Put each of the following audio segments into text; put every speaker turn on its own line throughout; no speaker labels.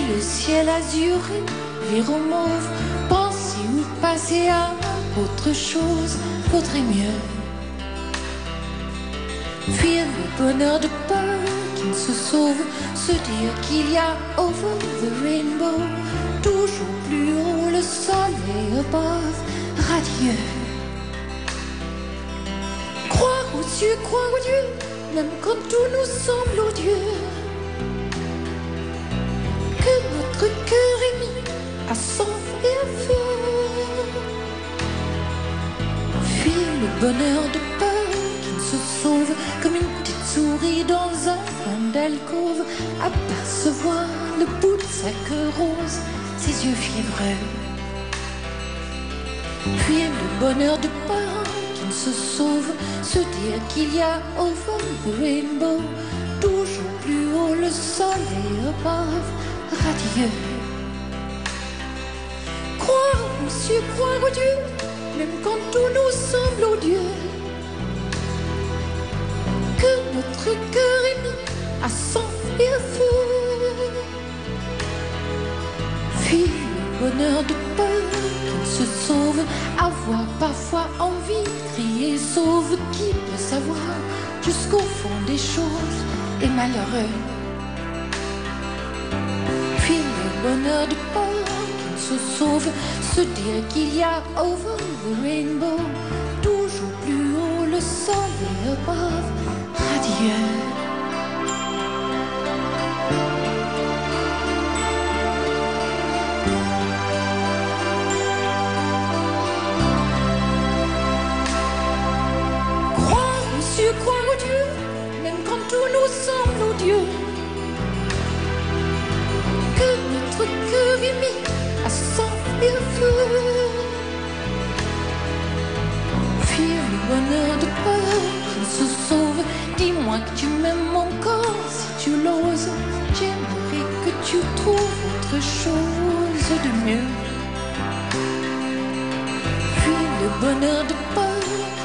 le ciel azuré, vire au mauve, penser ou passer à autre chose, vaudrait mieux. Fuir le bonheur de peur qui ne se sauve, se dire qu'il y a over the rainbow, toujours plus haut le soleil above, radieux. Croire aux cieux, croire aux dieux, même quand tout nous semble odieux. Que notre cœur est mis à sang et à feu. Fuir le bonheur de peur qui ne se sauve, comme une petite souris dans un coin d'alcôve, apercevoir le bout de sa queue rose, ses yeux fiévreux. Fuir le bonheur de peur qui ne se sauve, se dire qu'il y a over the rainbow, toujours plus haut le soleil above, radieux. Croire aux cieux, croire aux dieux, même quand tout nous semble odieux. Que notre cœur est mis à sang et à feu. Fuir le bonheur de peur qui ne se sauve, avoir parfois envie de crier sauve. Qui peut savoir jusqu'au fond des choses est malheureux. Fuir le bonheur de peur qui ne se sauve, se dire qu'il y a over the rainbow, toujours plus haut le soleil above, radieux. Croire au Dieu, même quand tout nous semble odieux. Que notre cœur est mis à sang et à feu. Fuir le bonheur de peur qui se sauve, dis-moi que tu m'aimes encore si tu l'oses. J'aimerais que tu trouves autre chose de mieux. Fuir le bonheur de peur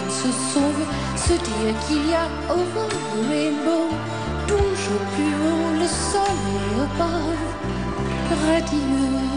qui se sauve, se dire qu'il y a over the rainbow, toujours plus haut le soleil above, radieux.